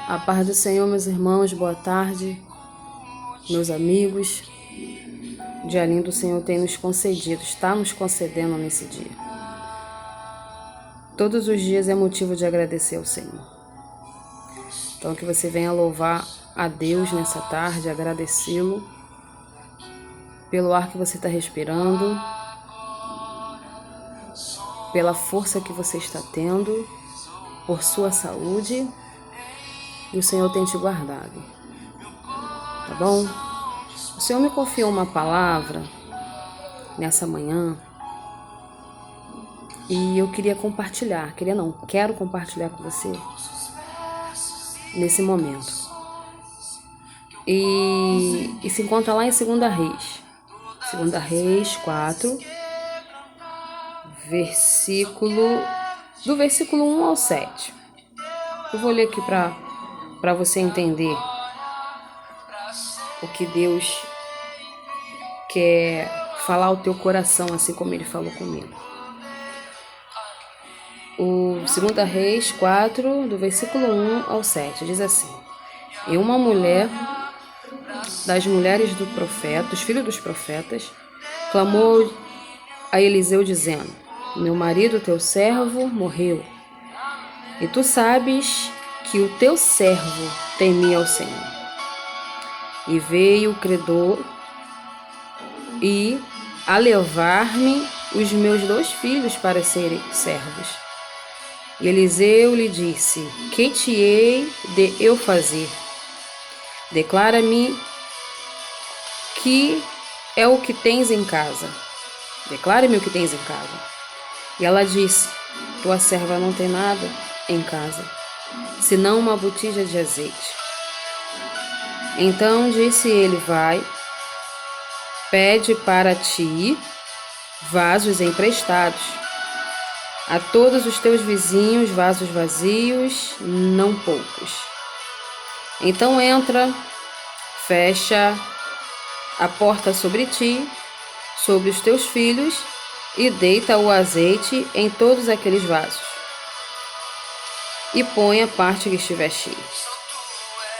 A paz do Senhor, meus irmãos, boa tarde, meus amigos. O dia lindo o Senhor tem nos concedido, está nos concedendo nesse dia. Todos os dias é motivo de agradecer ao Senhor. Então que você venha louvar a Deus nessa tarde, agradecê-lo pelo ar que você está respirando, pela força que você está tendo, por sua saúde. E o Senhor tem te guardado, tá bom? O Senhor me confiou uma palavra nessa manhã e eu quero compartilhar com você nesse momento. E se encontra lá em 2 Reis. 2 Reis 4, do versículo 1 ao 7. Eu vou ler aqui para você entender o que Deus quer falar ao teu coração, assim como Ele falou comigo. O 2 Reis 4, do versículo 1 ao 7, diz assim: E uma mulher das mulheres dos filhos dos profetas, clamou a Eliseu dizendo: Meu marido, teu servo, morreu. E tu sabes que o teu servo temia ao Senhor. E veio o credor e a levar-me os meus 2 filhos para serem servos. E Eliseu lhe disse: Que te hei de eu fazer? Declara-me que é o que tens em casa. Declare-me o que tens em casa. E ela disse: Tua serva não tem nada em casa, senão uma botija de azeite. Então disse ele: Vai, pede para ti vasos emprestados a todos os teus vizinhos, vasos vazios, não poucos. Então entra, fecha a porta sobre ti, sobre os teus filhos, e deita o azeite em todos aqueles vasos, e põe a parte que estiver cheia.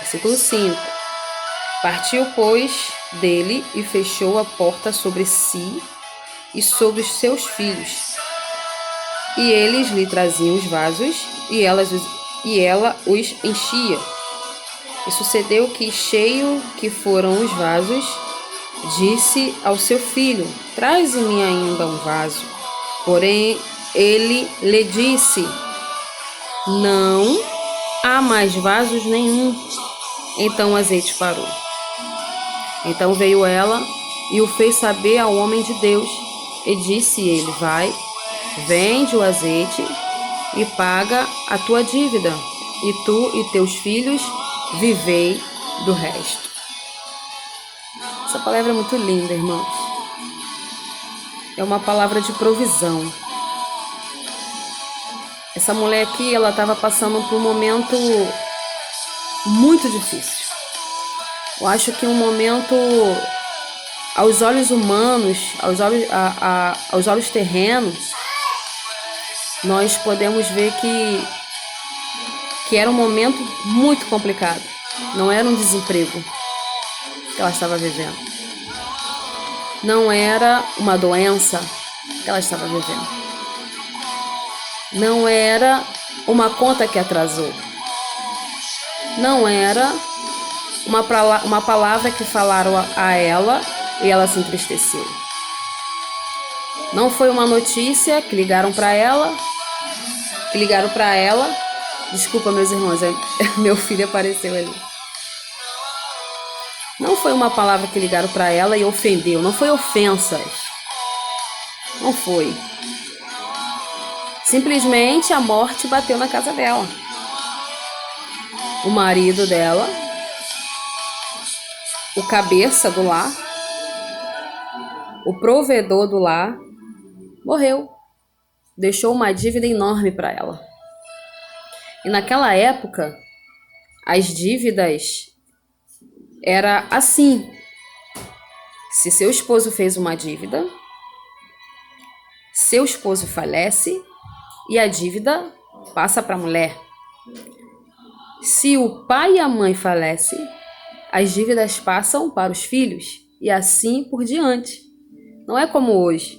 Versículo 5. Partiu, pois, dele e fechou a porta sobre si e sobre os seus filhos. E eles lhe traziam os vasos, e ela os enchia. E sucedeu que, cheio que foram os vasos, disse ao seu filho: Traze-me ainda um vaso. Porém, ele lhe disse: Não há mais vasos nenhum. Então o azeite parou. Então veio ela e o fez saber ao homem de Deus. E disse ele: Vai, vende o azeite e paga a tua dívida, e tu e teus filhos vivei do resto. Essa palavra é muito linda, irmãos. É uma palavra de provisão. Essa mulher aqui, ela estava passando por um momento muito difícil. Eu acho que um momento, aos olhos humanos, aos olhos terrenos, nós podemos ver que era um momento muito complicado. Não era um desemprego que ela estava vivendo. Não era uma doença que ela estava vivendo. Não era uma conta que atrasou. Não era uma palavra que falaram a ela e ela se entristeceu. Não foi uma notícia que ligaram para ela. Desculpa, meus irmãos, meu filho apareceu ali. Não foi uma palavra que ligaram para ela e ofendeu. Não foi ofensas. Não foi. Simplesmente a morte bateu na casa dela. O marido dela, o cabeça do lar, o provedor do lar, morreu. Deixou uma dívida enorme para ela. E naquela época, as dívidas era assim: se seu esposo fez uma dívida, seu esposo falece e a dívida passa para a mulher. Se o pai e a mãe falecem, as dívidas passam para os filhos e assim por diante. Não é como hoje,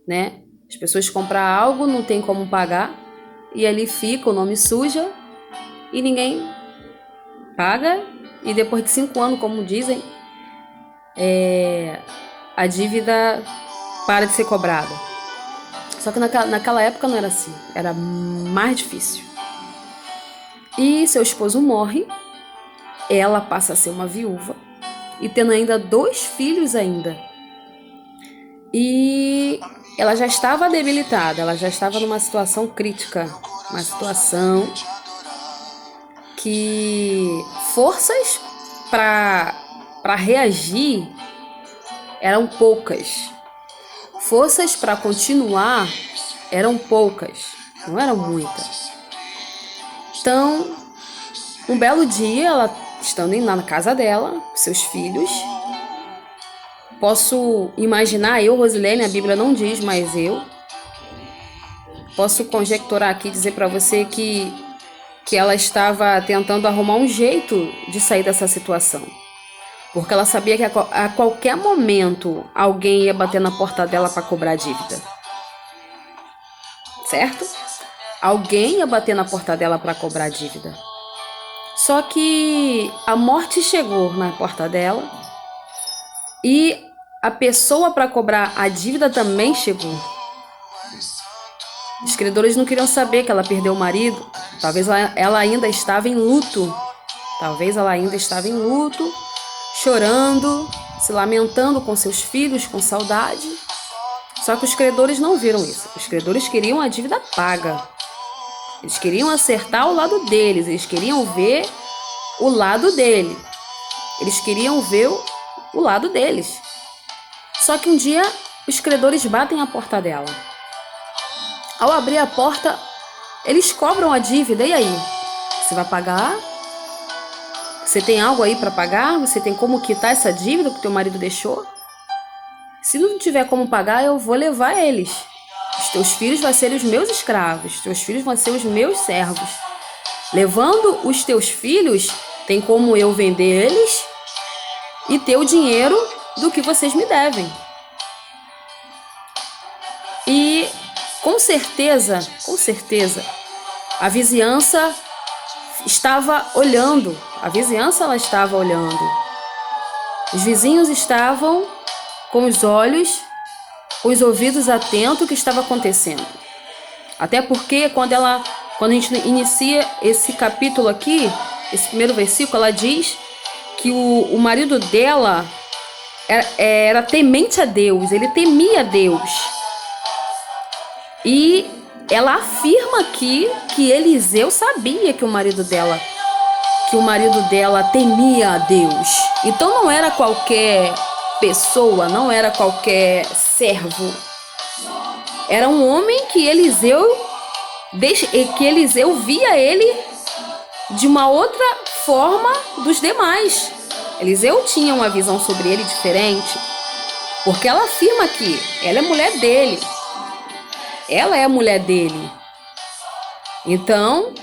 né? As pessoas compram algo, não tem como pagar e ali fica, o nome suja e ninguém paga. E depois de 5 anos, como dizem, a dívida para de ser cobrada. Só que naquela época não era assim, era mais difícil. E seu esposo morre, ela passa a ser uma viúva e tendo ainda 2 filhos ainda. E ela já estava debilitada, ela já estava numa situação crítica, uma situação que forças para reagir eram poucas. Forças para continuar eram poucas, não eram muitas. Então, um belo dia, ela estando na casa dela, seus filhos, posso imaginar, Rosilene, a Bíblia não diz, mas eu posso conjecturar aqui, dizer para você que ela estava tentando arrumar um jeito de sair dessa situação. Porque ela sabia que a qualquer momento alguém ia bater na porta dela para cobrar a dívida. Certo? Alguém ia bater na porta dela para cobrar a dívida. Só que a morte chegou na porta dela e a pessoa para cobrar a dívida também chegou. Os credores não queriam saber que ela perdeu o marido. Talvez ela ainda estava em luto. Chorando, se lamentando com seus filhos, com saudade. Só que os credores não viram isso. Os credores queriam a dívida paga. Eles queriam acertar o lado deles. Eles queriam ver o lado dele. Eles queriam ver o lado deles. Só que um dia os credores batem a porta dela. Ao abrir a porta, eles cobram a dívida. E aí? Você vai pagar? Você tem algo aí para pagar? Você tem como quitar essa dívida que teu marido deixou? Se não tiver como pagar, eu vou levar eles. Os teus filhos vão ser os meus escravos. Os teus filhos vão ser os meus servos. Levando os teus filhos, tem como eu vender eles e ter o dinheiro do que vocês me devem. E com certeza, a vizinhança estava olhando. Ela estava olhando. Os vizinhos estavam com os olhos, com os ouvidos atentos ao que estava acontecendo. Até porque quando a gente inicia esse capítulo aqui, esse primeiro versículo, ela diz que o marido dela era temente a Deus, ele temia Deus. E ela afirma aqui que Eliseu sabia que o marido dela temia a Deus. Então não era qualquer pessoa, não era qualquer servo. Era um homem que Eliseu via ele de uma outra forma dos demais. Eliseu tinha uma visão sobre ele diferente, porque ela afirma que ela é mulher dele. Ela é a mulher dele. Então,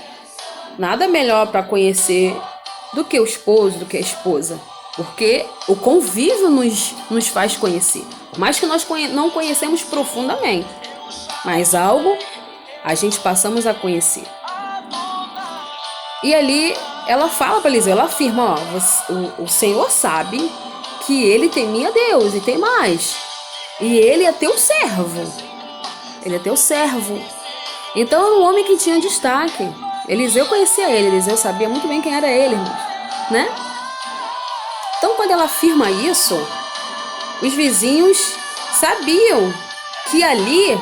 nada melhor para conhecer do que o esposo, do que a esposa. Porque o convívio nos faz conhecer. Por mais que nós não conhecemos profundamente. Mas algo a gente passamos a conhecer. E ali ela fala para Eliseu, ela afirma, o Senhor sabe que ele temia Deus e tem mais. E ele é teu servo. Ele é teu servo. Então era um homem que tinha destaque. Eliseu conhecia ele. Eliseu sabia muito bem quem era ele, irmãos, né? Então quando ela afirma isso, os vizinhos sabiam que ali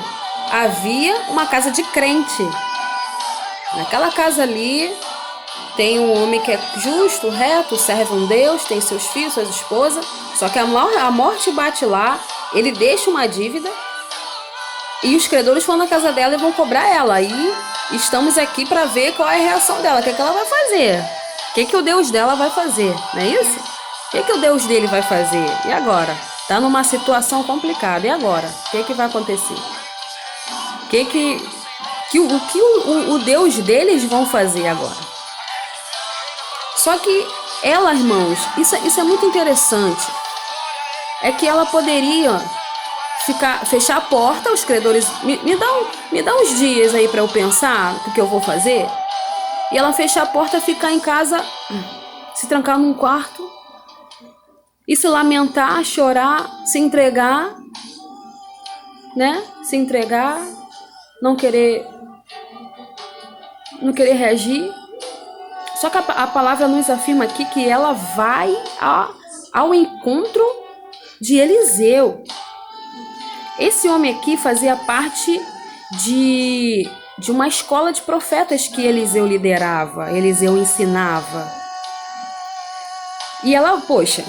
havia uma casa de crente. Naquela casa ali tem um homem que é justo, reto, serve um Deus, tem seus filhos, suas esposas. Só que a morte bate lá, ele deixa uma dívida. E os credores vão na casa dela e vão cobrar ela. E estamos aqui para ver qual é a reação dela. O que é que ela vai fazer? O que é que o Deus dela vai fazer? Não é isso? O que é que o Deus dele vai fazer? E agora? Está numa situação complicada. E agora? O que é que vai acontecer? O que o Deus deles vão fazer agora? Só que ela, irmãos, isso é muito interessante. É que ela poderia fechar a porta, os credores, me dá uns dias aí para eu pensar o que eu vou fazer. E ela fechar a porta, ficar em casa, se trancar num quarto e se lamentar, chorar, se entregar, né? Se entregar, não querer reagir. Só que a palavra nos afirma aqui que ela vai ao encontro de Eliseu. Esse homem aqui fazia parte de uma escola de profetas que Eliseu liderava, Eliseu ensinava. E ela, poxa,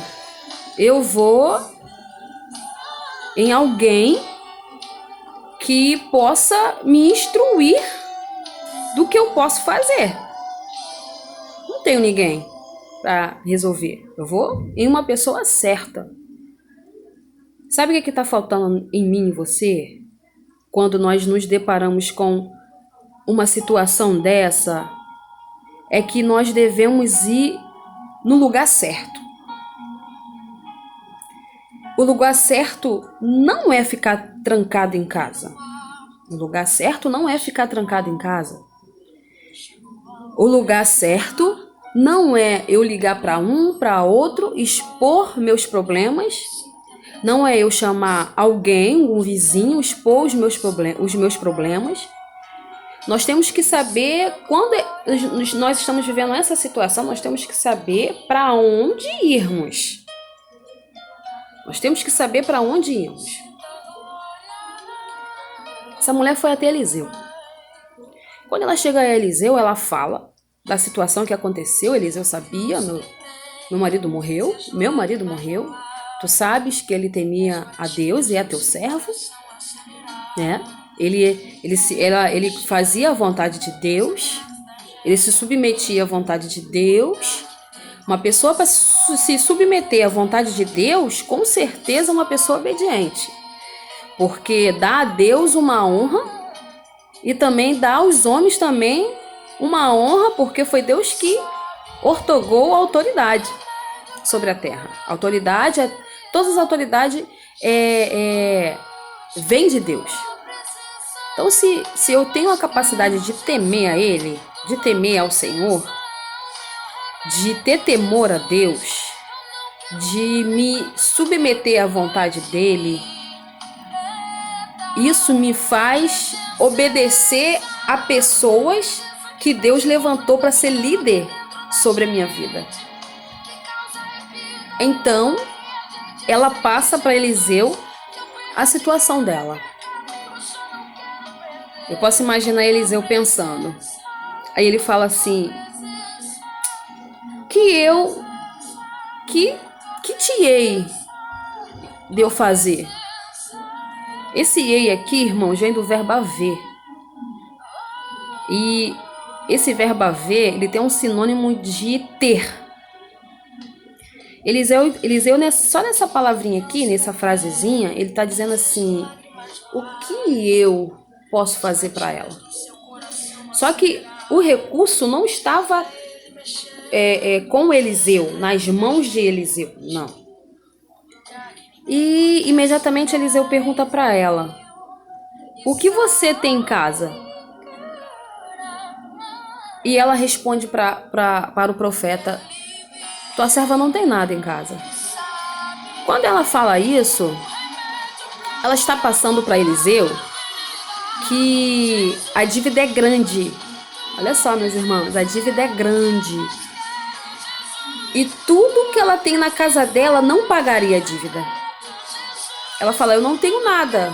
eu vou em alguém que possa me instruir do que eu posso fazer. Não tenho ninguém para resolver. Eu vou em uma pessoa certa. Sabe o que está faltando em mim e você? Quando nós nos deparamos com uma situação dessa, é que nós devemos ir no lugar certo. O lugar certo não é ficar trancado em casa. O lugar certo não é ficar trancado em casa. O lugar certo não é eu ligar para um, para outro, expor meus problemas. Não é eu chamar alguém, um vizinho, expor os meus problemas. Nós temos que saber, quando nós estamos vivendo essa situação, nós temos que saber para onde irmos. Nós temos que saber para onde irmos. Essa mulher foi até Eliseu. Quando ela chega a Eliseu, ela fala da situação que aconteceu. Eliseu sabia, meu marido morreu, meu marido morreu. Tu sabes que ele temia a Deus e é teu servo, né? Ele fazia a vontade de Deus, ele se submetia à vontade de Deus. Uma pessoa para se submeter à vontade de Deus, com certeza é uma pessoa obediente, porque dá a Deus uma honra e também dá aos homens também uma honra, porque foi Deus que ortogou a autoridade sobre a terra. Todas as autoridades vêm de Deus. Então, se eu tenho a capacidade de temer a Ele, de temer ao Senhor, de ter temor a Deus, de me submeter à vontade dEle, isso me faz obedecer a pessoas que Deus levantou para ser líder sobre a minha vida. Então, ela passa para Eliseu a situação dela. Eu posso imaginar Eliseu pensando. Aí ele fala assim: que te hei de eu fazer? Esse ei aqui, irmão, vem do verbo haver. E esse verbo haver, ele tem um sinônimo de ter. Eliseu só nessa palavrinha aqui, nessa frasezinha, ele está dizendo assim: o que eu posso fazer para ela? Só que o recurso não estava com Eliseu, nas mãos de Eliseu, não. E imediatamente Eliseu pergunta para ela: o que você tem em casa? E ela responde para o profeta: tua serva não tem nada em casa. Quando ela fala isso, ela está passando para Eliseu que a dívida é grande. Olha só, meus irmãos, a dívida é grande. E tudo que ela tem na casa dela não pagaria a dívida. Ela fala: eu não tenho nada.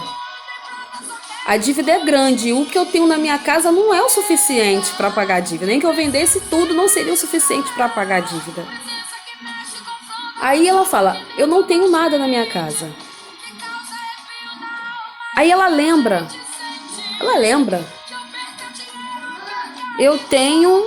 A dívida é grande. O que eu tenho na minha casa não é o suficiente para pagar a dívida. Nem que eu vendesse tudo não seria o suficiente para pagar a dívida. Aí ela fala: eu não tenho nada na minha casa. Aí ela lembra. Eu tenho